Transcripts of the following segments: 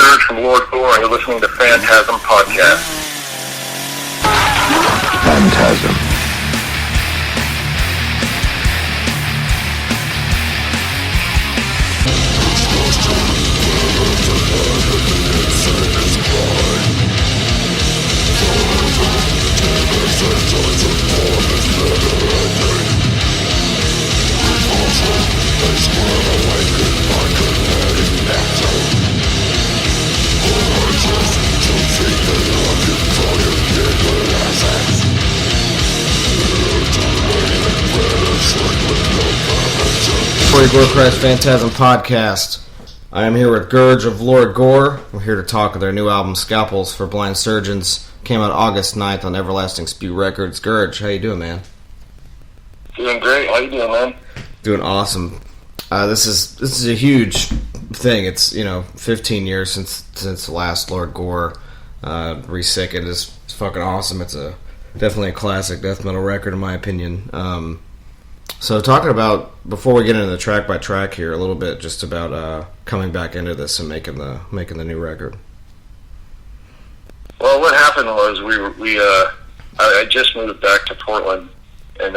Gurge from Lord Gore, and you're listening to FANTASM Podcast. FANTASM. Gore Christ Phantasm Podcast. I am here with Gurge of Lord Gore. We're here to talk of their new album, Scalpels for Blind Surgeons. Came out August 9th on Everlasting Spew Records. Gurge, how you doing, man? Doing great. How you doing, man? Doing awesome. This is a huge thing. It's 15 years since the last Lord Gore re-sickened. It's fucking awesome. It's definitely a classic death metal record in my opinion. So talking about, before we get into the track by track here, a little bit just about coming back into this and making the new record. Well, what happened was I just moved back to Portland, and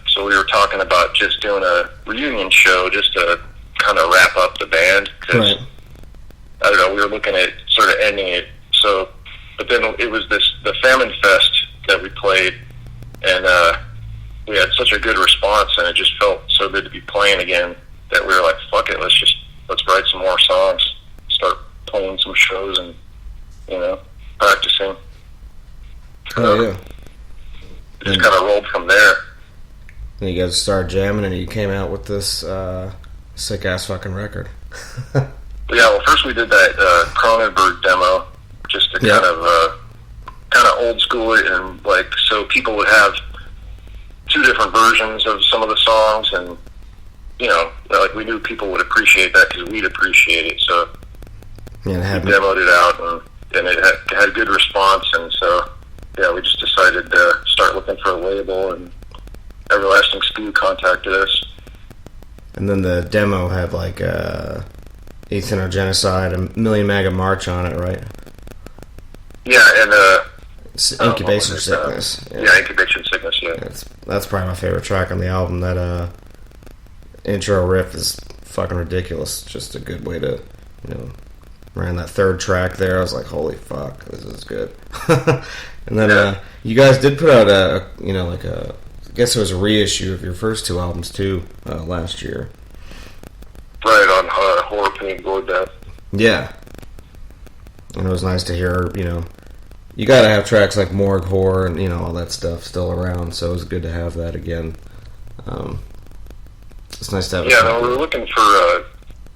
so we were talking about just doing a reunion show just to kind of wrap up the band, because right. I don't know, we were looking at sort of ending it. So, but then it was the Famine Fest that we played, and we had such a good response, and it just felt so good to be playing again that we were like, fuck it, let's write some more songs, start playing some shows, and practicing. Oh yeah. Just kind of rolled from there. And you guys started jamming, and you came out with this sick ass fucking record. Yeah, well, first we did that Cronenberg demo, just to kind of old school it, and like so people would have two different versions of some of the songs, and like we knew people would appreciate that because we'd appreciate it. So we demoed it out, and it had good response, and so yeah, we just decided to start looking for a label, and Everlasting Spew contacted us. And then the demo had like Ethan or Genocide, a Million Maga March on it, right? Yeah, and Incubation Sickness. Yeah, Incubation Sickness, yeah. That's probably my favorite track on the album. That intro riff is fucking ridiculous. Just a good way to, ran that third track there. I was like, holy fuck, this is good. And then you guys did put out I guess it was a reissue of your first two albums too, last year. Right, on Horror, Pain, Gore, Death. Yeah. And it was nice to hear, you gotta have tracks like Morgue Horror and, all that stuff still around, so it was good to have that again. It's nice to have Yeah, no, we're looking for,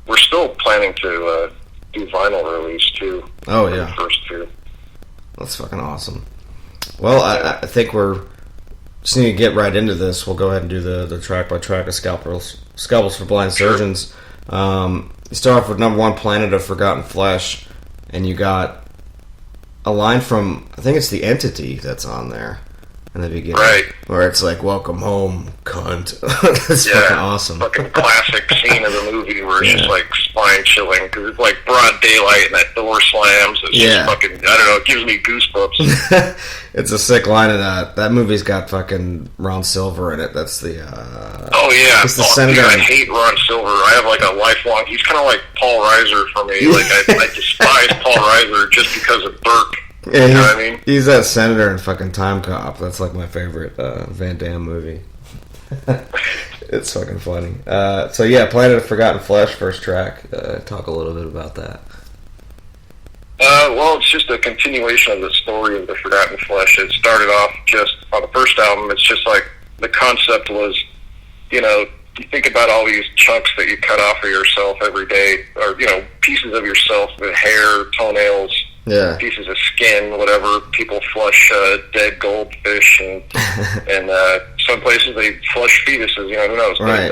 we're still planning to do vinyl release too. Oh, yeah. The first two. That's fucking awesome. Well, I think we're just need to get right into this. We'll go ahead and do the track by track of Scalpels for Blind Surgeons. You start off with number one, Planet of Forgotten Flesh, and you got a line from, I think it's The Entity that's on there in the beginning. Right. Where it's like, welcome home, cunt. That's fucking awesome. Fucking classic scene of the movie where it's just like spine chilling, because it's like broad daylight and that door slams. It's just fucking, I don't know, it gives me goosebumps. It's a sick line, and that movie's got fucking Ron Silver in it. That's the oh yeah, it's the senator. I hate Ron Silver. I have like a lifelong, he's kind of like Paul Reiser for me. Like I despise Paul Reiser just because of Burke. Yeah, you know what I mean? He's that senator in fucking Time Cop. That's like my favorite Van Damme movie. It's fucking funny. So yeah, Planet of Forgotten Flesh, first track. Talk a little bit about that. Well, it's just a continuation of the story of the Forgotten Flesh. It started off just on the first album. It's just like the concept was, you think about all these chunks that you cut off of yourself every day, or pieces of yourself, the hair, toenails, pieces of skin, whatever. People flush dead goldfish, and some places they flush fetuses. Who knows? Right.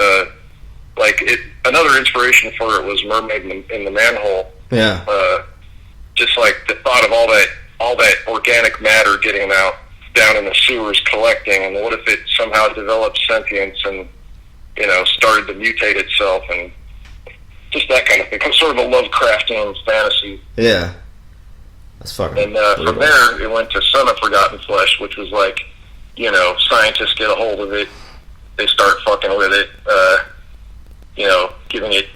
But another inspiration for it was Mermaid in the Manhole. Yeah. Just like the thought of all that organic matter getting out down in the sewers collecting, and what if it somehow developed sentience and started to mutate itself and just that kind of thing. It's sort of a Lovecraftian fantasy. Yeah. That's fucking. And from there, it went to Son of Forgotten Flesh, which was like, you know, scientists get a hold of it, they start fucking with it, you know, giving it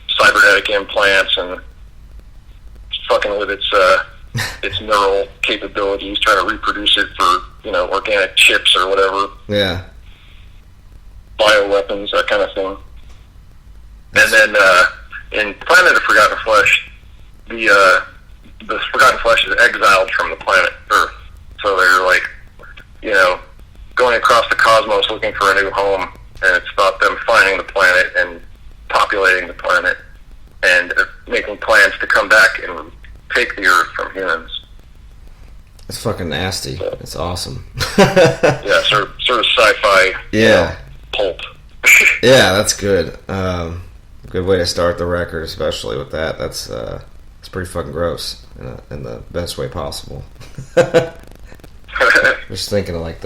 cybernetic implants and fucking with its neural capabilities, trying to reproduce it for, you know, organic chips or whatever. Yeah. Bioweapons, that kind of thing. And then in Planet of Forgotten Flesh, the Forgotten Flesh is exiled from the planet Earth. So they're like, you know, going across the cosmos looking for a new home, and it's about them finding the planet and populating the planet and making plans to come back and take the Earth from humans. It's fucking nasty. So, it's awesome. Yeah, sort of sci-fi. Yeah. Pulp. Yeah, that's good. Good way to start the record, especially with that. That's it's pretty fucking gross in the best way possible. Just thinking of like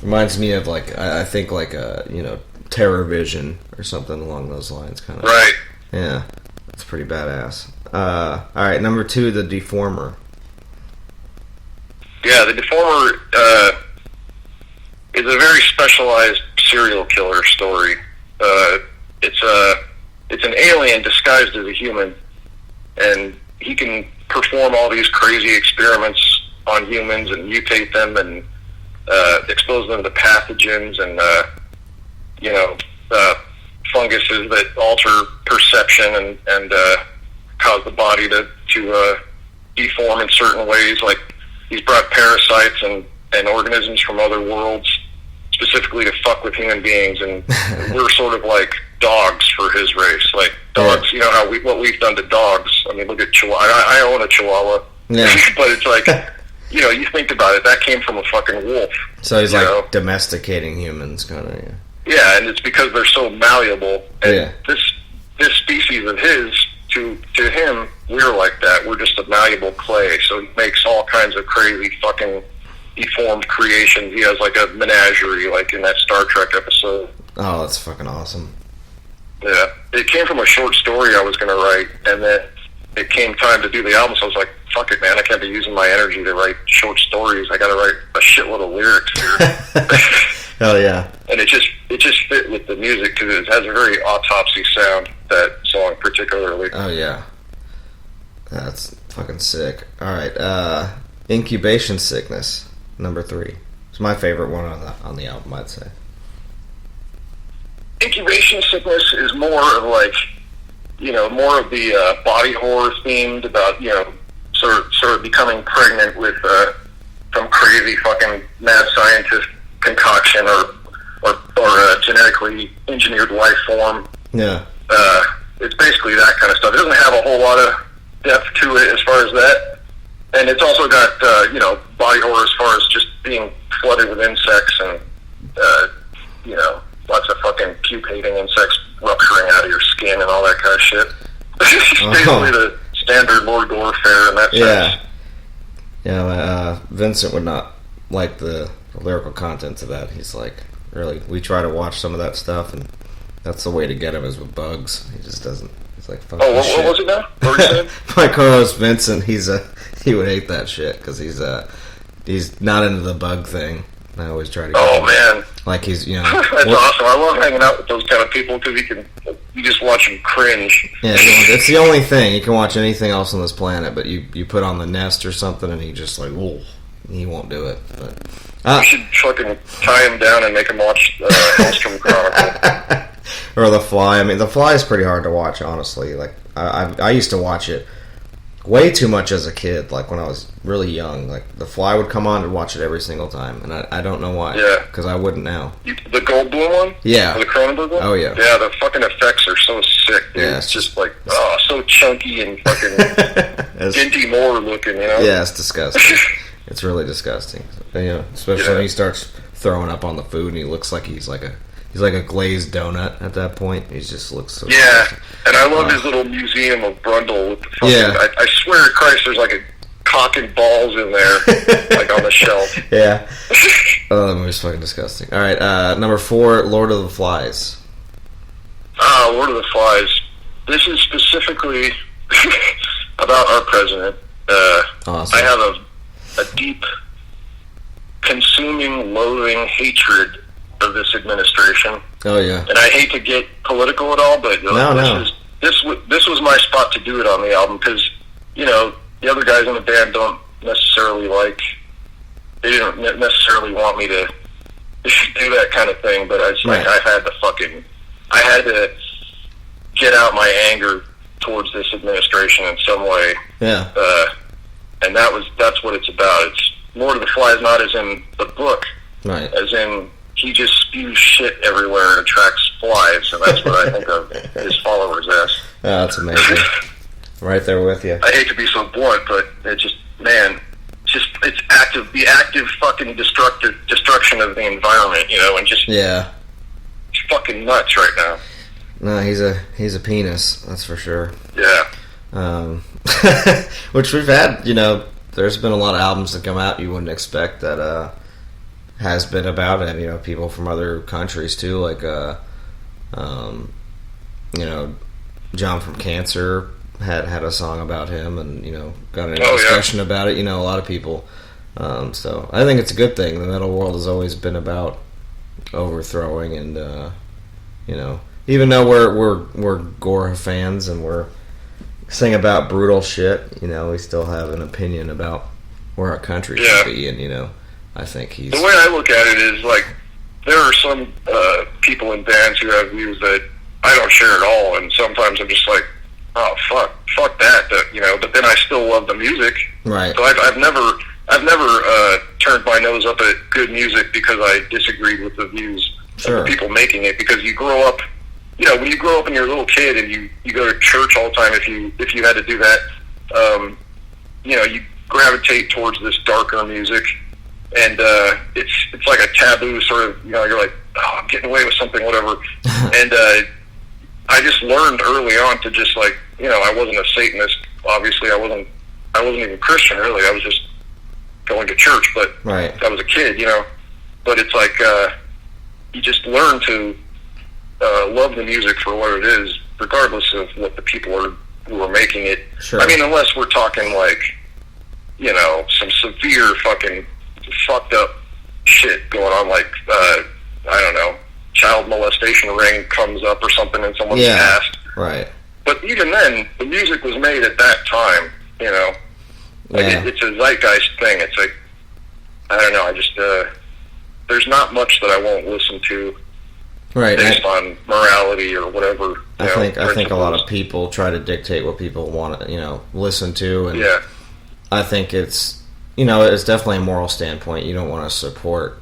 reminds me of like I think like a, you know, Terror Vision or something along those lines, kind of. Right. Yeah, that's pretty badass. All right, number 2, the Deformer. Yeah, the Deformer is a very specialized serial killer story. It's an alien disguised as a human, and he can perform all these crazy experiments on humans and mutate them and expose them to pathogens and you know, funguses that alter perception and cause the body to deform in certain ways. Like, he's brought parasites and organisms from other worlds specifically to fuck with human beings, and we're sort of like dogs for his race. Like, dogs, you know how what we've done to dogs. I mean, look at Chihuahua. I own a Chihuahua. Yeah. But it's like, you know, you think about it, that came from a fucking wolf. So he's like domesticating humans, kind of. Yeah. Yeah, and it's because they're so malleable. And this species of his, to him, we're like that. We're just a malleable clay. So he makes all kinds of crazy fucking deformed creations. He has like a menagerie, like in that Star Trek episode. Oh, that's fucking awesome. Yeah. It came from a short story I was going to write, and then it came time to do the album, so I was like, fuck it, man, I can't be using my energy to write short stories. I got to write a shitload of lyrics here. Hell yeah. And it just fit with the music, because it has a very Autopsy sound, that song particularly. Oh, yeah. That's fucking sick. All right, Incubation Sickness, number 3. It's my favorite one on the album, I'd say. Incubation Sickness is more of like, you know, more of the body horror themed, about, you know, sort of becoming pregnant with some crazy fucking mad scientist concoction or genetically engineered life form. Yeah. It's basically that kind of stuff. It doesn't have a whole lot of depth to it as far as that. And it's also got, you know, body horror as far as just being flooded with insects and, you know, lots of fucking pupating insects rupturing out of your skin and all that kind of shit. Basically the standard Lord Gore fare in that sense. Yeah, Vincent would not like the lyrical content of that. He's like, really, we try to watch some of that stuff, and that's the way to get him is with bugs. He just doesn't. He's like, fuck what was it now? What were you saying? My co-host Vincent, he would hate that shit, because he's not into the bug thing. I always try to get him. Man. Like, he's, you know. That's awesome. I love hanging out with those kind of people, because you just watch them cringe. Yeah, it's the only thing. You can watch anything else on this planet, but you put on The Nest or something, and he just like, whoa, he won't do it. But you should fucking tie him down and make him watch Hellstrom Chronicle. Or The Fly. I mean, The Fly is pretty hard to watch, honestly. Like, I used to watch it way too much as a kid, like when I was really young. Like, The Fly would come on and watch it every single time, and I don't know why. Yeah. Because I wouldn't now. The Goldblum one? Yeah. The Cronenberg one? Oh, yeah. Yeah, the fucking effects are so sick, dude. Yeah, it's just like, so chunky and fucking Dinty Moore looking, you know? Yeah, it's disgusting. It's really disgusting. You know, especially when he starts throwing up on the food, and he looks like he's like a glazed donut at that point. He just looks so disgusting. And I love his little museum of Brundle with the fucking, I swear to Christ, there's like a cock and balls in there, like on the shelf. Yeah. Oh, that movie's fucking disgusting. Alright, number 4, Lord of the Flies. Lord of the Flies. This is specifically about our president. Awesome. I have a deep, consuming, loathing hatred of this administration. Oh yeah. And I hate to get political at all, but this was my spot to do it on the album because, you know, the other guys in the band don't necessarily they didn't necessarily want me to do that kind of thing, but I had to get out my anger towards this administration in some way. Yeah. And that's what it's about. It's Lord of the Flies, not as in the book, right? As in he just spews shit everywhere and attracts flies, and that's what I think of his followers as. Oh, that's amazing. Right there with you. I hate to be so blunt, but it just, man, it's the active fucking destruction of the environment, you know, and just it's fucking nuts right now. No, he's a penis, that's for sure. Yeah. Which we've had, you know, there's been a lot of albums that come out you wouldn't expect that has been about it. You know, people from other countries too, like you know, John from Cancer had a song about him, and you know, got a discussion about it. You know, a lot of people. So I think it's a good thing. The metal world has always been about overthrowing, and you know, even though we're Gore fans and we're sing about brutal shit, you know, we still have an opinion about where our country should be, and you know, I think he's... The way I look at it is, like, there are some people in bands who have views that I don't share at all, and sometimes I'm just like, oh, fuck that, you know, but then I still love the music. Right. So I've never turned my nose up at good music because I disagreed with the views of the people making it, because you grow up, you know, when you grow up and you're a little kid and you go to church all the time, if you had to do that, you know, you gravitate towards this darker music, and it's like a taboo sort of, you know, you're like, oh, I'm getting away with something, whatever. And I just learned early on to just, like, you know, I wasn't a Satanist, obviously. I wasn't even Christian, really. I was just going to church, but I was a kid, you know. But it's like you just learn to love the music for what it is, regardless of what the people who are making it. Sure. I mean, unless we're talking, like, you know, some severe fucking fucked up shit going on, like, I don't know, child molestation ring comes up or something in someone's past. Right. But even then, the music was made at that time, you know. Like, it's a zeitgeist thing. It's like, I don't know, I just, there's not much that I won't listen to based on morality or whatever. I think a lot of people try to dictate what people want to, you know, listen to, and I think it's, you know, it's definitely a moral standpoint. You don't want to support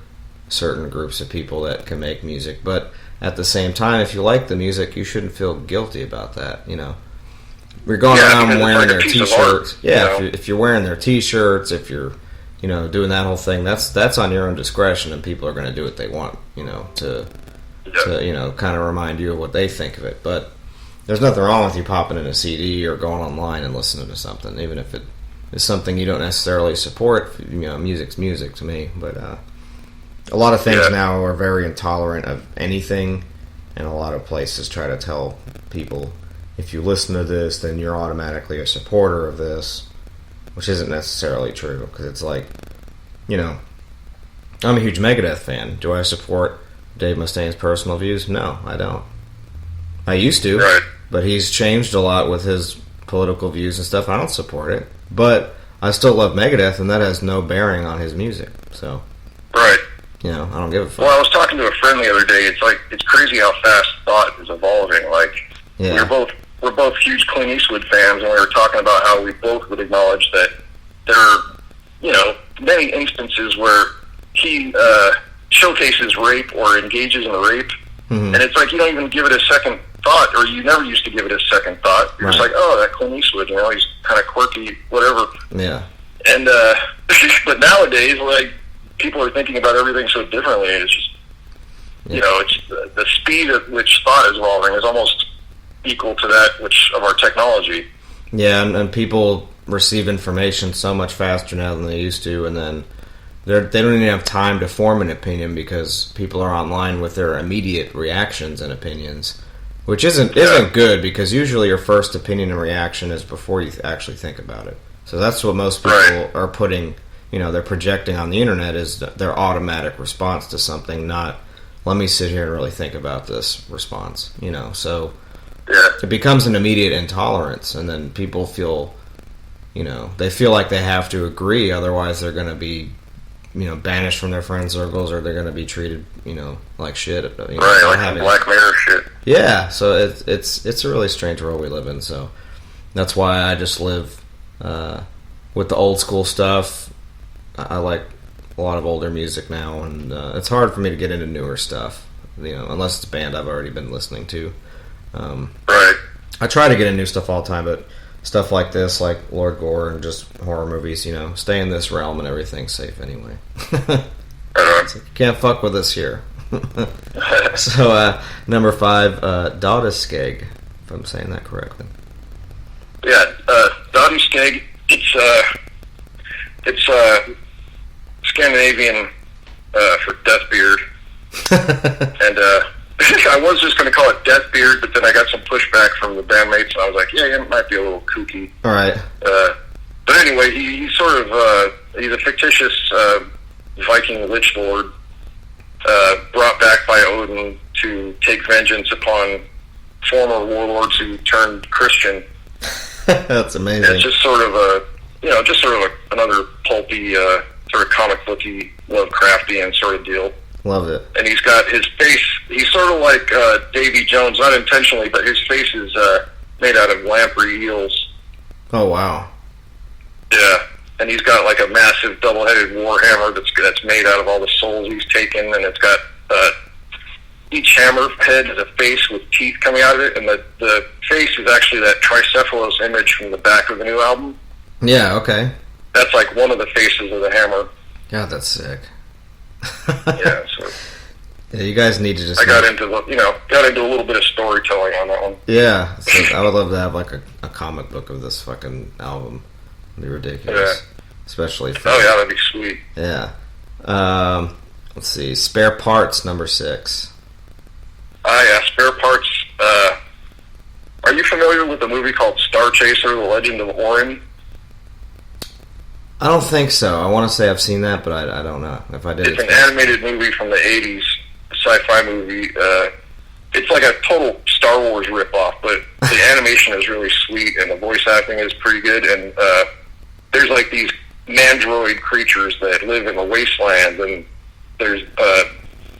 certain groups of people that can make music, but at the same time, if you like the music, you shouldn't feel guilty about that, you know. You're going around wearing their T-shirts. If you're wearing their T-shirts, if you're, you know, doing that whole thing, that's on your own discretion, and people are going to do what they want, you know, to you know, kind of remind you of what they think of it. But there's nothing wrong with you popping in a CD or going online and listening to something, even if it is something you don't necessarily support. You know, music's music to me. But a lot of things now are very intolerant of anything, and a lot of places try to tell people, if you listen to this, then you're automatically a supporter of this, which isn't necessarily true, because it's like, you know, I'm a huge Megadeth fan. Do I support Dave Mustaine's personal views? No, I don't. I used to, but he's changed a lot with his political views and stuff. I don't support it, but I still love Megadeth, and that has no bearing on his music. So, you know, I don't give a fuck. Well, I was talking to a friend the other day. It's like, it's crazy how fast thought is evolving. Like, we're both huge Clint Eastwood fans, and we were talking about how we both would acknowledge that there are, you know, many instances where he showcases rape or engages in rape, and it's like you don't even give it a second thought, or you never used to give it a second thought. You're just like, oh, that Clint Eastwood, you know, he's kind of quirky, whatever. Yeah. And but nowadays, like, people are thinking about everything so differently. It's just, you know, it's the speed at which thought is evolving is almost equal to that of our technology. Yeah, and people receive information so much faster now than they used to, and then they don't even have time to form an opinion because people are online with their immediate reactions and opinions. which isn't good, because usually your first opinion and reaction is before you actually think about it. So that's what most people are putting, they're projecting on the internet, is their automatic response to something, not let me sit here and really think about this response, so it becomes an immediate intolerance, and then people feel, they feel like they have to agree, otherwise they're going to be, banished from their friend circles, or they're going to be treated, like shit. Like Black Mirror shit. Yeah, so it's a really strange world we live in, so that's why I just live with the old school stuff. I like a lot of older music now, and it's hard for me to get into newer stuff, unless it's a band I've already been listening to. I try to get into new stuff all the time, but stuff like this, like Lord Gore and just horror movies, stay in this realm and everything's safe anyway. Like, you can't fuck with us here. So, number 5, Dadaskeg, if I'm saying that correctly. Yeah, Dadaskeg, it's Scandinavian for Deathbeard. And I was just going to call it Deathbeard, but then I got some pushback from the bandmates, and I was like, yeah, it might be a little kooky. All right. But anyway, he's sort of he's a fictitious Viking lich lord brought back by Odin to take vengeance upon former warlords who turned Christian. That's amazing. And it's just sort of another pulpy, sort of comic booky, Lovecraftian sort of deal. Love it. And he's got his face, he's sort of like Davy Jones, not intentionally, but his face is made out of lamprey eels. Oh, wow. Yeah. And he's got like a massive double-headed warhammer that's made out of all the souls he's taken, and it's got each hammer head is a face with teeth coming out of it, and the face is actually that tricephalos image from the back of the new album. Yeah, okay. That's like one of the faces of the hammer. God, that's sick. Yeah, so yeah, you guys need to just. I got into a little bit of storytelling on that one. Yeah, so I would love to have like a comic book of this fucking album. It'd be ridiculous, especially. Oh yeah, that'd be sweet. Yeah. Let's see, Spare Parts, number 6. Yeah, Spare Parts. Are you familiar with the movie called Star Chaser: The Legend of Orin? I don't think so. I want to say I've seen that, but I don't know if I did. It's an animated movie from the 80s, a sci-fi movie. It's like a total Star Wars ripoff, but the animation is really sweet, and the voice acting is pretty good, and there's like these mandroid creatures that live in the wasteland, and there's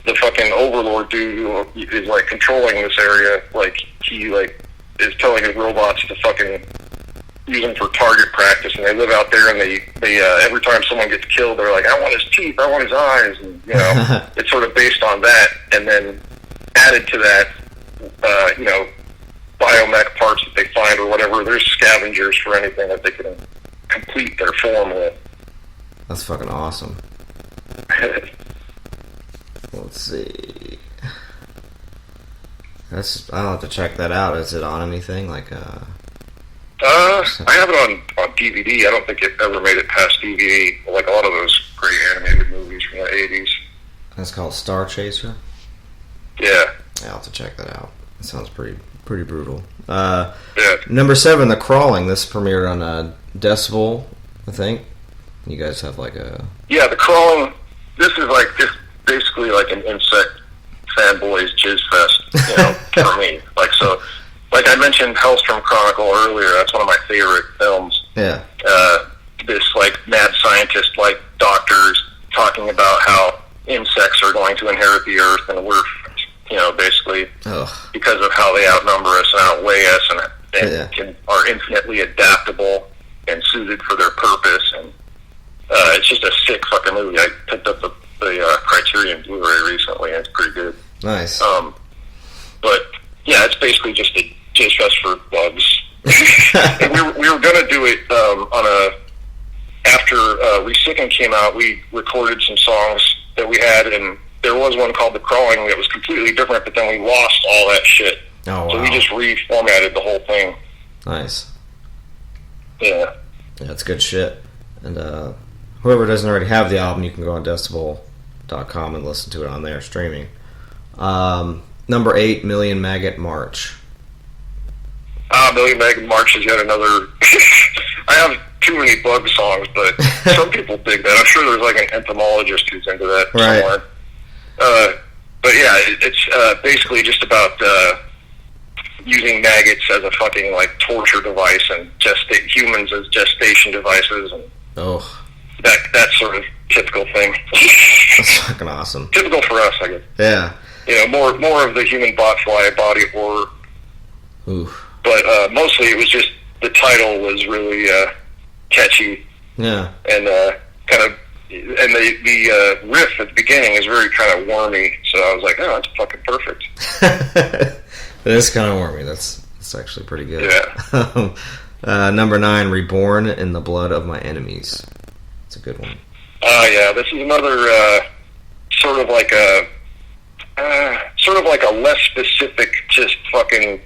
the fucking overlord dude who is like controlling this area. Like he is telling his robots to fucking use them for target practice, and they live out there, and they every time someone gets killed, they're like, I want his teeth, I want his eyes, and it's sort of based on that, and then added to that, biomech parts that they find or whatever. There's scavengers for anything that they can complete their form with. That's fucking awesome. Let's see. I'll have to check that out. Is it on anything? Like, I have it on DVD. I don't think it ever made it past DVD, like a lot of those great animated movies from the 80s. That's called Star Chaser? Yeah. I'll have to check that out. It sounds pretty brutal. Yeah. Number 7, The Crawling. This premiered on Decibel, I think. You guys have like a... Yeah, The Crawling, this is like just basically like an insect fanboys jizz fest, for me. Like I mentioned Hellstrom Chronicle earlier, that's one of my favorite films. Yeah. This like mad scientist, like doctors talking about how insects are going to inherit the earth, and we're, basically because of how they outnumber us and outweigh us, and are infinitely adaptable and suited for their purpose. And it's just a sick fucking movie. I picked up the Criterion Blu-ray recently, and it's pretty good. Nice. But yeah, it's basically just a jizz fest for bugs. And we were gonna do it after Resicking came out. We recorded some songs that we had, and there was one called The Crawling that was completely different, but then we lost all that shit. Oh, wow. So we just reformatted the whole thing. Nice. Yeah. Yeah, it's good shit. And whoever doesn't already have the album, you can go on decibel.com and listen to it on there streaming. Number 8, Million Maggot March. Billy Meg March is yet another. I have too many Bug songs, but some people dig that. I'm sure there's like an entomologist who's into that somewhere. But yeah, it's basically just about using maggots as a fucking like torture device and humans as gestation devices and that sort of typical thing. That's fucking awesome. Typical for us, I guess. Yeah. You know, more of the human botfly body horror. Oof. But mostly it was just the title was really catchy. Yeah. And the riff at the beginning is very kind of wormy, so I was like, oh, that's fucking perfect. It is kind of wormy. That's actually pretty good. Yeah. Number 9, Reborn in the Blood of My Enemies. It's a good one. Yeah, this is another sort of like a less specific, just fucking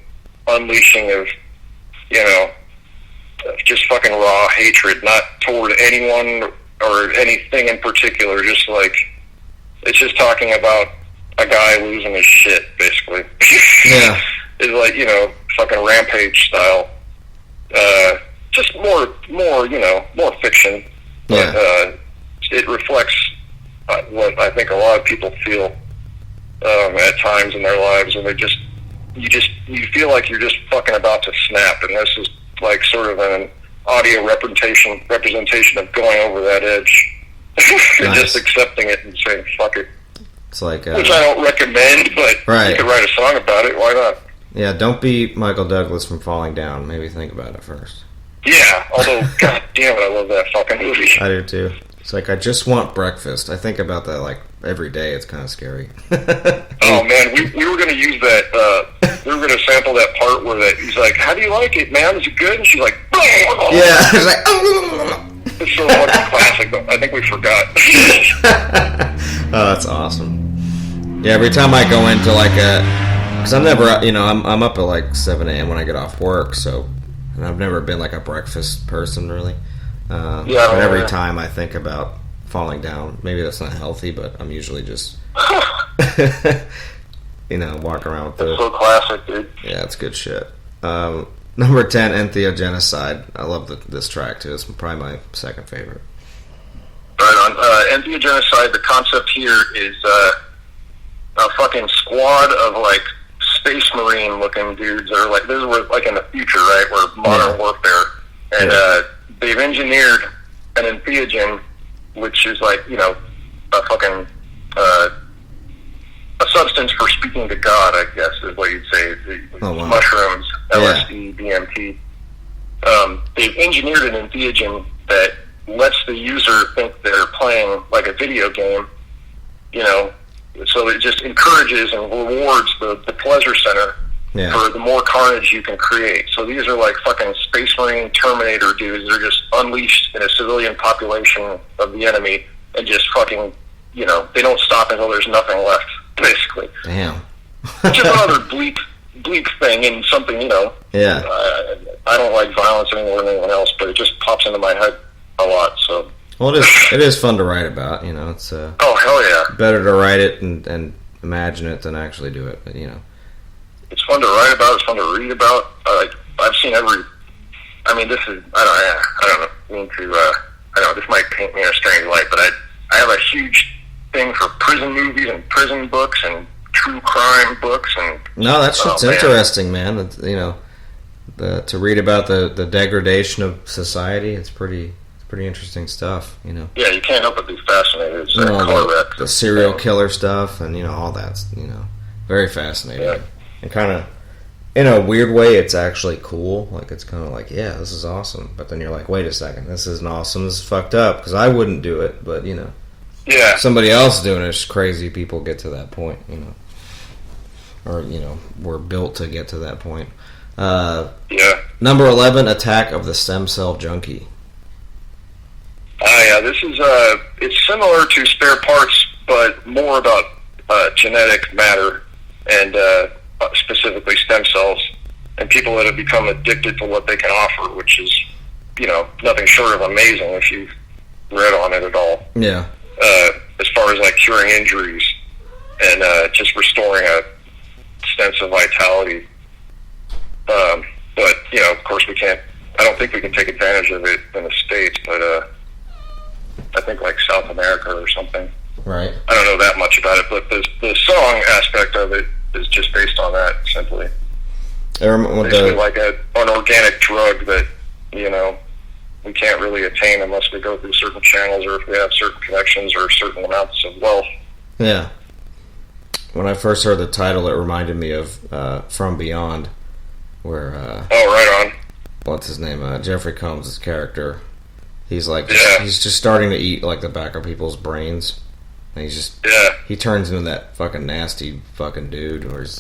unleashing of, you know, just fucking raw hatred, not toward anyone or anything in particular, just like, it's just talking about a guy losing his shit, basically. Yeah. It's like, you know, fucking Rampage style. Just more, you know, more fiction. Yeah. But it reflects what I think a lot of people feel at times in their lives, and you feel like you're just fucking about to snap, and this is like sort of an audio representation of going over that edge. And just accepting it and saying fuck it. It's like which I don't recommend, but you could write a song about it. Why not? Yeah, don't be Michael Douglas from Falling Down. Maybe think about it first. Yeah, although god damn it, I love that fucking movie. I do too. It's like, I just want breakfast. I think about that like every day. It's kind of scary. Oh man, we were going to use that. We were going to sample that part where he's like, "How do you like it, man? Is it good?" And she's like, "Yeah." It's like, it's so fucking classic. Though. I think we forgot. Oh, that's awesome. Yeah, every time I go into like because I'm never, you know, I'm up at like 7 a.m. when I get off work, so, and I've never been like a breakfast person really. But every time I think about Falling Down, maybe that's not healthy, but I'm usually just, you know, walking around with It's so classic, dude. Yeah, it's good shit. Number 10, Entheogenocide. I love this track too. It's probably my second favorite. Right on. Entheogenocide, the concept here is a fucking squad of like Space Marine looking dudes that are like, this is like in the future, right, where modern warfare, and they've engineered an entheogen, which is like, you know, a fucking a substance for speaking to God, I guess is what you'd say. Mushrooms, LSD, DMT. They've engineered an entheogen that lets the user think they're playing like a video game, you know, so it just encourages and rewards the pleasure center for the more carnage you can create. So these are like fucking Space Marine Terminator dudes. They're just unleashed in a civilian population of the enemy and just fucking, you know, they don't stop until there's nothing left, basically. Damn. Which is another bleak thing and something, you know. Yeah. I don't like violence any more than anyone else, but it just pops into my head a lot, so. Well, it is fun to write about, you know. It's oh, hell yeah. Better to write it and imagine it than actually do it, but, you know. It's fun to write about. It's fun to read about. I've seen every. I mean, this is. I don't know. This might paint me in a strange light, but I have a huge thing for prison movies and prison books and true crime books and. No, that shit's interesting, man. It's, you know, to read about the degradation of society. It's pretty interesting stuff, you know. Yeah, you can't help but be fascinated. It's the serial killer stuff and, you know, all that's, you know, very fascinating. Yeah. And kind of, in a weird way, it's actually cool. Like, it's kind of like, yeah, this is awesome. But then you're like, wait a second, this isn't awesome. This is fucked up, because I wouldn't do it. But, you know, somebody else doing it is crazy. People get to that point, you know. Or, you know, we're built to get to that point. Number 11, Attack of the Stem Cell Junkie. Yeah, this is, it's similar to Spare Parts, but more about genetic matter and specifically stem cells and people that have become addicted to what they can offer, which is, you know, nothing short of amazing if you've read on it at all. Yeah. As far as like curing injuries and just restoring a sense of vitality. But, you know, of course we can't, I don't think we can take advantage of it in the States, but I think like South America or something. Right. I don't know that much about it, but the song aspect of it is just based on that, simply. Basically like an organic drug that, you know, we can't really attain unless we go through certain channels or if we have certain connections or certain amounts of wealth. Yeah. When I first heard the title, it reminded me of From Beyond, where oh, right on. What's his name? Jeffrey Combs' character. He's like, yeah. He's just starting to eat like the back of people's brains, and he's just he turns into that fucking nasty fucking dude, where he's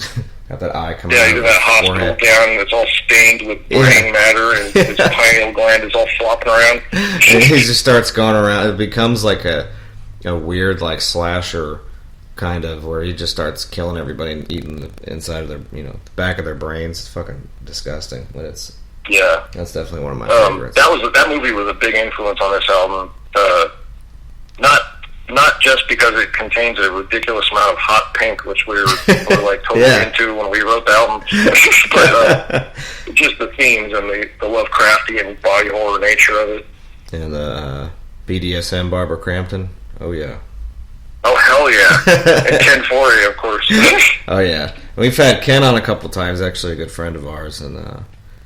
got that eye coming out of his that hospital forehead. gown that's all stained with brain matter, and his pineal gland is all flopping around. And he just starts going around. It becomes like a weird like slasher kind of, where he just starts killing everybody and eating the inside of their, you know, the back of their brains. It's fucking disgusting, but it's that's definitely one of my favorites. That movie was a big influence on this album. Not just because it contains a ridiculous amount of hot pink, which we were like totally into when we wrote the album, but just the themes and the Lovecraftian body horror nature of it. And BDSM Barbara Crampton. Oh yeah. Oh hell yeah! And Ken Forey, of course. Oh yeah, we've had Ken on a couple times. Actually, a good friend of ours, and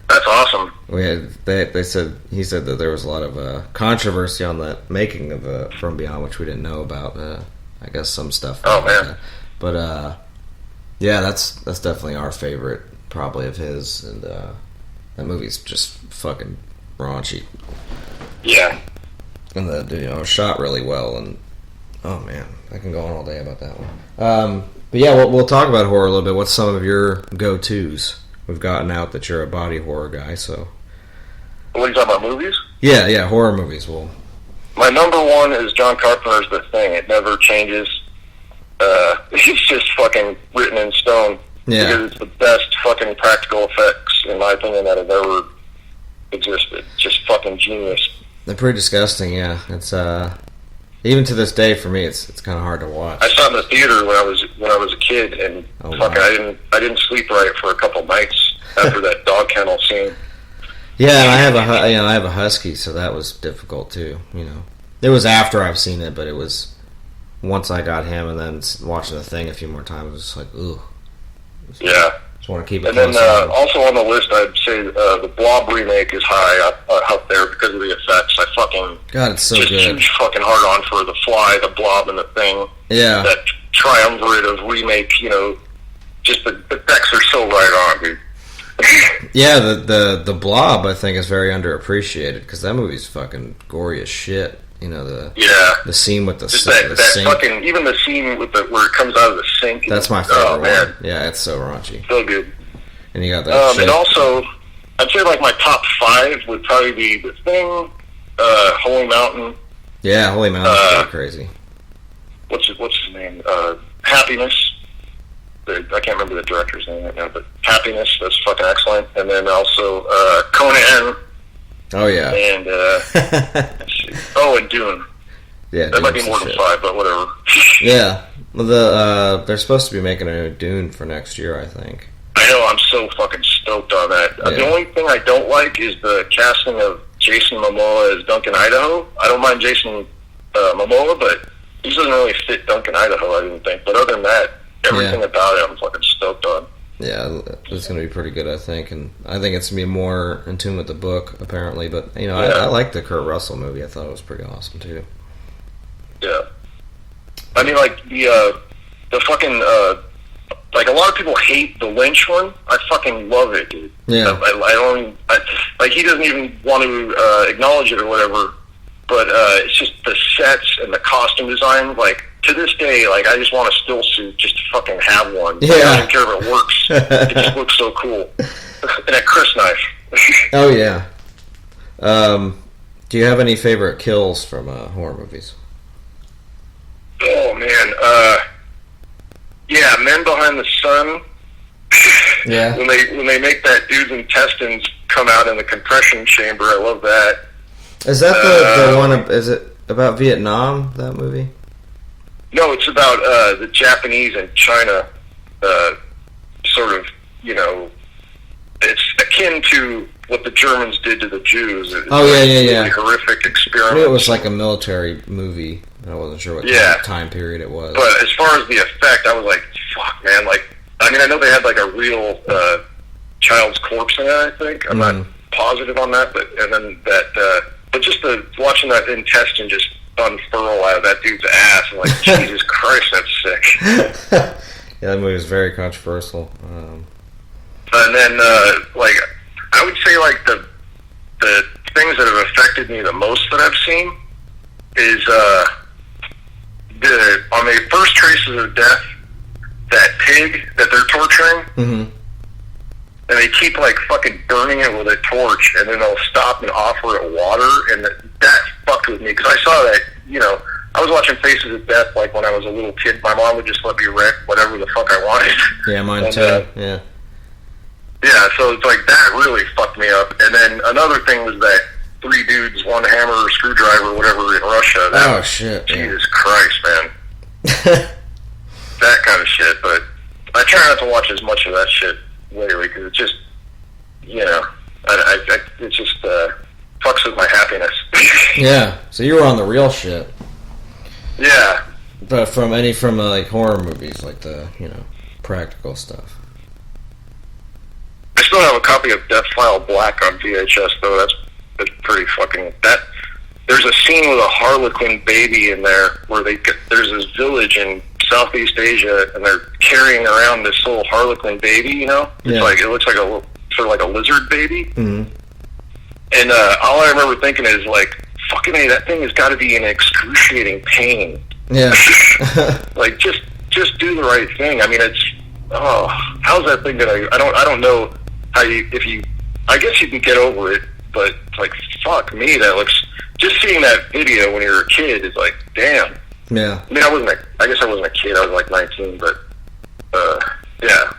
that's awesome. We had he said that there was a lot of controversy on the making of From Beyond, which we didn't know about. I guess some stuff. Oh man! That. But yeah, that's definitely our favorite, probably of his, and that movie's just fucking raunchy. Yeah. And shot really well, and oh man, I can go on all day about that one. But yeah, we'll talk about horror a little bit. What's some of your go-tos? We've gotten out that you're a body horror guy, so. What are you talking about, movies? Yeah, horror movies. Well, my number one is John Carpenter's The Thing. It never changes. It's just fucking written in stone. Yeah. Because it's the best fucking practical effects, in my opinion, that have ever existed. Just fucking genius. They're pretty disgusting, yeah. It's even to this day for me, it's kind of hard to watch. I saw it in the theater when I was a kid, and I didn't sleep right for a couple nights after that dog kennel scene. Yeah, and I have a husky, so that was difficult too. You know, it was after I've seen it, but it was once I got him, and then watching The Thing a few more times, it was just like, ooh. Yeah. Just want to keep it. And then also on the list, I'd say the Blob remake is high up there because of the effects. God, it's so just good. Huge fucking hard on for the Fly, the Blob, and the Thing. Yeah. That triumvirate of remake, you know, just the effects are so right on, dude. Yeah, the Blob I think is very underappreciated because that movie's fucking gory as shit. You know the scene with the sink. Fucking even the scene with where it comes out of the sink. That's my favorite one. Man. Yeah, it's so raunchy. So good. And you got that. And also, I'd say like my top 5 would probably be The Thing, Holy Mountain. Yeah, Holy Mountain's pretty crazy. What's his name? Happiness. I can't remember the director's name right now, but Happiness. That's fucking excellent. And then also Conan. Oh yeah. And let's see. Oh, and Dune. Yeah, that might be more than 5, but whatever. Yeah, well, they're supposed to be making a Dune for next year, I think. I know. I'm so fucking stoked on that. Yeah. The only thing I don't like is the casting of Jason Momoa as Duncan Idaho. I don't mind Jason Momoa, but he doesn't really fit Duncan Idaho, I didn't think. But other than that, everything about it, I'm fucking stoked on. Yeah, it's going to be pretty good, I think, and I think it's going to be more in tune with the book, apparently. But you know, I like the Kurt Russell movie. I thought it was pretty awesome too. Yeah, I mean, like the fucking like a lot of people hate the Lynch one. I fucking love it, dude. Yeah, like he doesn't even want to acknowledge it or whatever. But it's just the sets and the costume design, like. To this day, like, I just want a still suit just to fucking have one. Yeah. I don't care if it works. It just looks so cool. And a Chris knife. Oh, yeah. Do you have any favorite kills from horror movies? Oh, man. Yeah, Men Behind the Sun. Yeah. When they make that dude's intestines come out in the compression chamber, I love that. Is that the one, is it about Vietnam, that movie? No, it's about the Japanese and China sort of, you know, it's akin to what the Germans did to the Jews. It's yeah. Horrific experiment. I knew it was like a military movie. I wasn't sure what time period it was. But as far as the effect, I was like, fuck, man. Like, I mean, I know they had like a real child's corpse in it, I think. I'm not positive on that, but but just watching that intestine just unfurl out of that dude's ass, I'm like, Jesus Christ, that's sick. Yeah, that movie was very controversial. And then, like, I would say, like, the things that have affected me the most that I've seen is on the first traces of death, that pig that they're torturing, and they keep, like, fucking burning it with a torch, and then they'll stop and offer it water, and that fucked with me, because I saw that, you know, I was watching Faces of Death, like, when I was a little kid. My mom would just let me wreck whatever the fuck I wanted. Yeah, mine too, yeah. Yeah, so it's like, that really fucked me up. And then another thing was that 3 dudes, 1 hammer or screwdriver, whatever, in Russia. Oh, shit. Jesus Christ, man. That kind of shit, but I try not to watch as much of that shit lately, because it's just, you know, it just fucks with my happiness. Yeah, so you were on the real shit. Yeah. But from like horror movies, like the, you know, practical stuff. I still have a copy of Death File Black on VHS, though. That's pretty fucking... There's a scene with a harlequin baby in there where there's this village in Southeast Asia, and they're carrying around this little harlequin baby, you know? It's like, it looks like sort of like a lizard baby. Mm-hmm. And all I remember thinking is, like, fucking A, that thing has got to be in excruciating pain. Yeah. Like, just do the right thing. I mean, how's that thing gonna... I don't know how I guess you can get over it, but it's like, fuck me, that looks... Just seeing that video when you're a kid is like, damn. Yeah. I mean, I guess I wasn't a kid, I was like 19, but, yeah.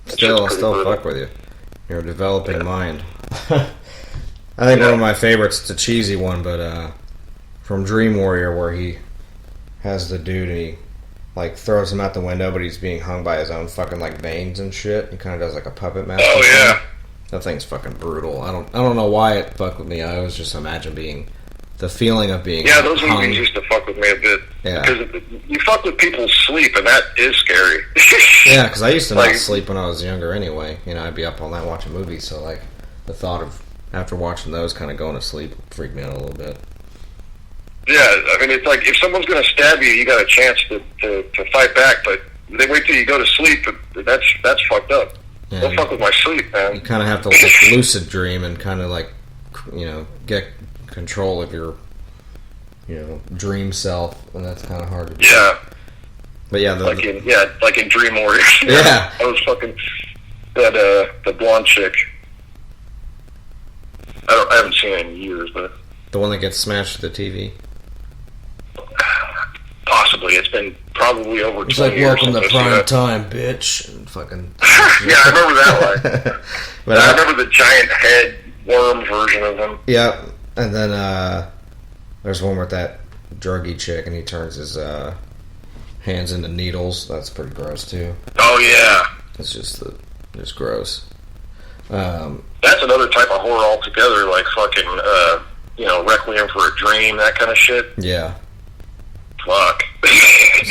Still fuck with you. You're a developing mind. I think one of my favorites, it's a cheesy one, but, from Dream Warrior, where he has the dude and he, like, throws him out the window, but he's being hung by his own fucking, like, veins and shit. He kind of does, like, a puppet master. Oh, yeah. That thing's fucking brutal. I don't know why it fucked with me. I always just imagine the feeling of being Yeah, those hung. movies used to fuck with me a bit. Yeah. Because you fuck with people's sleep, and that is scary. Yeah, because I used to not sleep when I was younger anyway. You know, I'd be up all night watching movies, so, like, the thought of, after watching those, kind of going to sleep freaked me out a little bit. Yeah, I mean, it's like, if someone's going to stab you, you got a chance to fight back, but they wait till you go to sleep, that's fucked up. Yeah, don't fuck with my sleep, man. You kind of have to, like, lucid dream and kind of, like, you know, get control of your, you know, dream self, and that's kind of hard to do. Yeah. But yeah, like in Dream Warrior. Yeah. I was fucking the blonde chick. I haven't seen it in years, but the one that gets smashed to the TV. Possibly. It's been probably over 20 years. It's like, welcome to prime time, bitch. And fucking... Yeah, I remember that one. But I remember the giant head worm version of him. Yeah, and then there's one with that druggy chick, and he turns his hands into needles. That's pretty gross, too. Oh, yeah. It's just gross. That's another type of horror altogether, like fucking, you know, Requiem for a Dream, that kind of shit. Yeah. Fuck.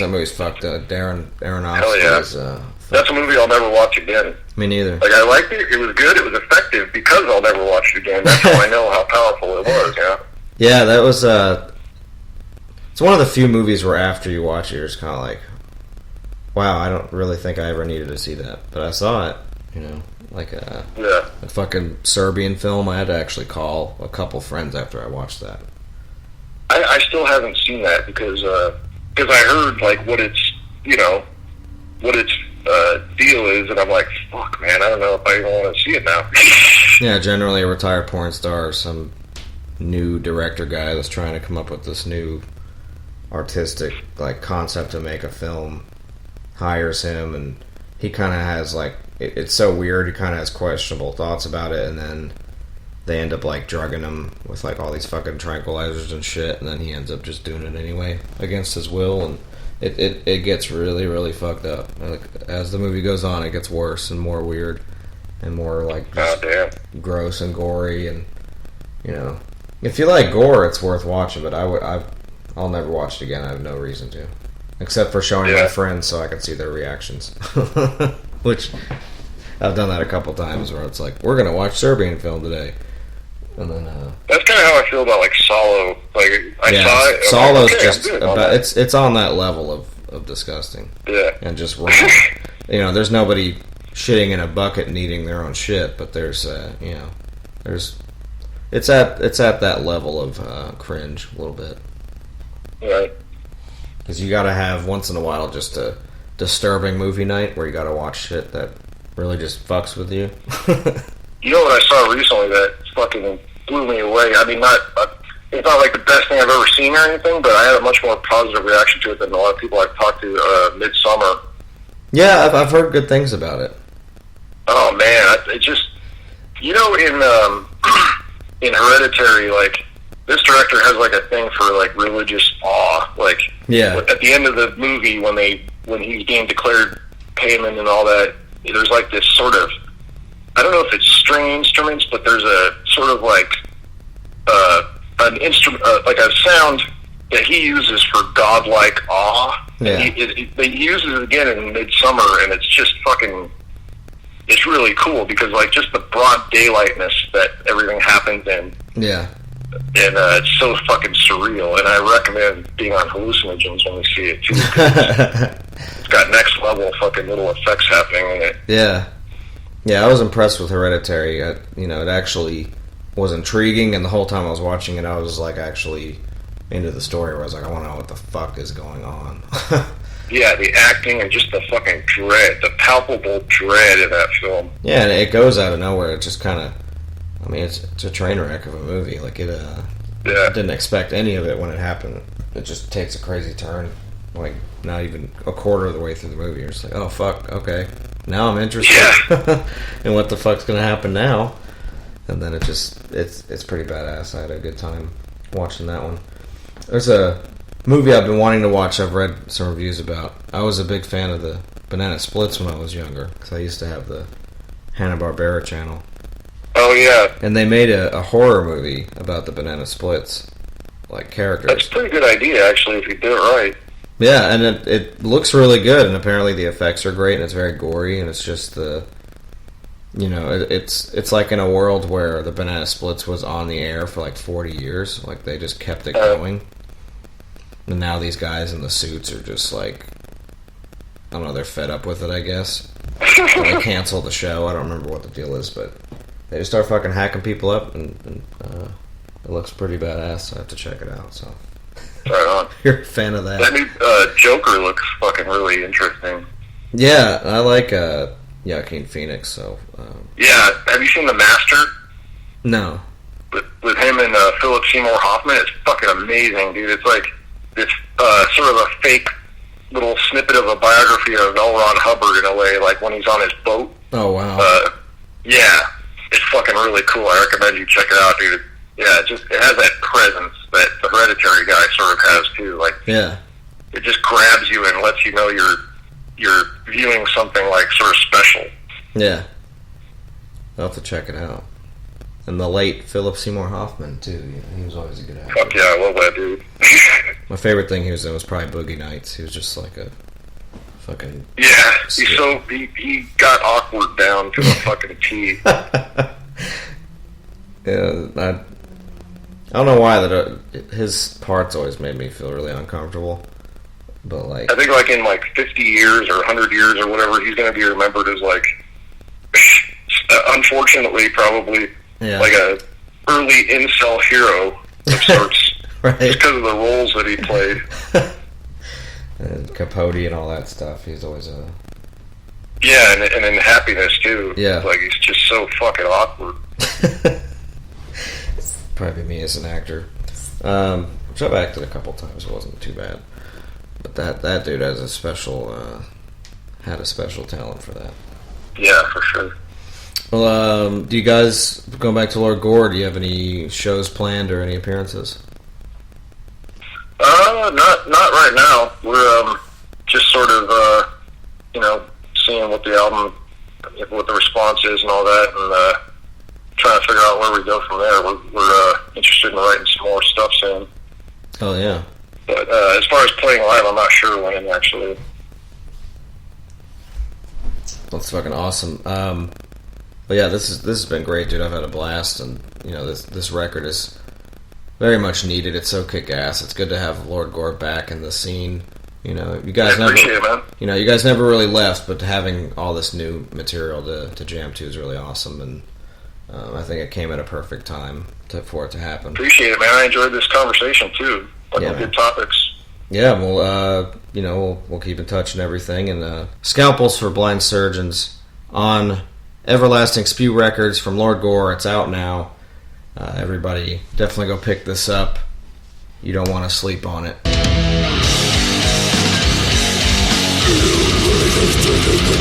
That movie's fucked up. Darren Aronofsky. Hell yeah. That's a movie I'll never watch again. Me neither. Like, I liked it. It was good. It was effective because I'll never watch it again. That's how I know how powerful it was, yeah. Yeah, that was, it's one of the few movies where after you watch it, you're just kind of like, wow, I don't really think I ever needed to see that. But I saw it, you know, like a fucking Serbian film. I had to actually call a couple friends after I watched that. I still haven't seen that because I heard, like, what its deal is, and I'm like, fuck, man, I don't know if I even want to see it now. Yeah, generally a retired porn star or some new director guy that's trying to come up with this new artistic, like, concept to make a film hires him, and he kind of has, like, it's so weird, he kind of has questionable thoughts about it, and then they end up, like, drugging him with, like, all these fucking tranquilizers and shit, and then he ends up just doing it anyway against his will, and it gets really, really fucked up. Like, as the movie goes on, it gets worse and more weird. and more like just gross and gory, and if you like gore, it's worth watching. But I'll never watch it again. I have no reason to, except for showing my friends so I can see their reactions. Which I've done that a couple times, where it's like, we're gonna watch Serbian film today, and then that's kind of how I feel about like Solo. Like I saw it. Solo's just about, it's on that level of disgusting. Yeah, and just wrong. There's nobody shitting in a bucket and eating their own shit, but there's it's at that level of cringe a little bit. Right. Because you gotta have once in a while just a disturbing movie night where you gotta watch shit that really just fucks with you. You know what I saw recently that fucking blew me away? I mean, it's not like the best thing I've ever seen or anything, but I had a much more positive reaction to it than a lot of people I've talked to. Midsummer. Yeah, I've heard good things about it. Oh man, it just in Hereditary, like this director has like a thing for like religious awe. Like at the end of the movie when he's being declared payment and all that, there's like this sort of, I don't know if it's string instruments, but there's a sort of like an instrument, like a sound that he uses for godlike awe. Yeah. He uses it again in Midsummer, and it's just fucking, it's really cool because like just the broad daylightness that everything happens in. Yeah. And it's so fucking surreal, and I recommend being on hallucinogens when we see it too. It's got next level fucking little effects happening in it. Yeah. Yeah, I was impressed with Hereditary. It actually was intriguing, and the whole time I was watching it, I was like actually into the story, where I was like, I want to know what the fuck is going on. Yeah, the acting and just the fucking dread, the palpable dread in that film. Yeah, and it goes out of nowhere. It just kind of, I mean, it's a train wreck of a movie. Like I didn't expect any of it when it happened. It just takes a crazy turn. Like not even a quarter of the way through the movie, you're just like, oh fuck, okay, now I'm interested in what the fuck's gonna happen now. And then it's pretty badass. I had a good time watching that one. There's a movie I've been wanting to watch. I've read some reviews about. I was a big fan of the Banana Splits when I was younger, because I used to have the Hanna-Barbera channel. Oh yeah. And they made a horror movie about the Banana Splits, like characters. That's a pretty good idea, actually, if you do it right. Yeah, and it looks really good, and apparently the effects are great, and it's very gory, and it's just it's like in a world where the Banana Splits was on the air for like 40 years, like they just kept it going. And now these guys in the suits are just like, I don't know, they're fed up with it, I guess. They cancel the show. I don't remember what the deal is, but they just start fucking hacking people up, and it looks pretty badass, so I have to check it out, so. Right on. You're a fan of that. That new Joker looks fucking really interesting. Yeah, I like Joaquin Phoenix, so... Yeah, have you seen The Master? No. With him and Philip Seymour Hoffman? It's fucking amazing, dude. It's like this sort of a fake little snippet of a biography of L. Ron Hubbard in a way, like when he's on his boat. Oh, wow. Yeah, it's fucking really cool. I recommend you check it out, dude. Yeah, it has that presence that the Hereditary guy sort of has too. Like, yeah, it just grabs you and lets you know you're viewing something like sort of special. Yeah, I'll have to check it out. And the late Philip Seymour Hoffman too. He was always a good actor. Fuck yeah, I love that dude. My favorite thing he was in was probably Boogie Nights. He was just like a fucking he got awkward down to a fucking T. Yeah, I don't know why his parts always made me feel really uncomfortable, but like I think like in like 50 years or 100 years or whatever, he's going to be remembered as like, unfortunately, probably like a early incel hero of sorts, right? Just because of the roles that he played. And Capote and all that stuff. He's always a and in Happiness too. Yeah, like he's just so fucking awkward. Probably me as an actor. Which I've acted a couple times. It wasn't too bad. But that dude has had a special talent for that. Yeah, for sure. Well, do you guys, going back to Lord Gore, do you have any shows planned or any appearances? Not right now. We're just sort of seeing what the album what the response is and all that, and trying to figure out where we go from there. We're interested in writing some more stuff soon. Oh yeah. But as far as playing live, I'm not sure when actually. That's fucking awesome. But yeah, this has been great, dude. I've had a blast, and this record is very much needed. It's so kick ass. It's good to have Lord Gore back in the scene. You guys never, appreciate it, man. You guys never really left, but having all this new material to jam to is really awesome, and I think it came at a perfect time for it to happen. Appreciate it, man. I enjoyed this conversation too. Good topics. Yeah, we'll keep in touch and everything. And Scalpels for Blind Surgeons on Everlasting Spew Records from Lord Gore. It's out now. Everybody, definitely go pick this up. You don't want to sleep on it.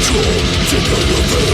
Control,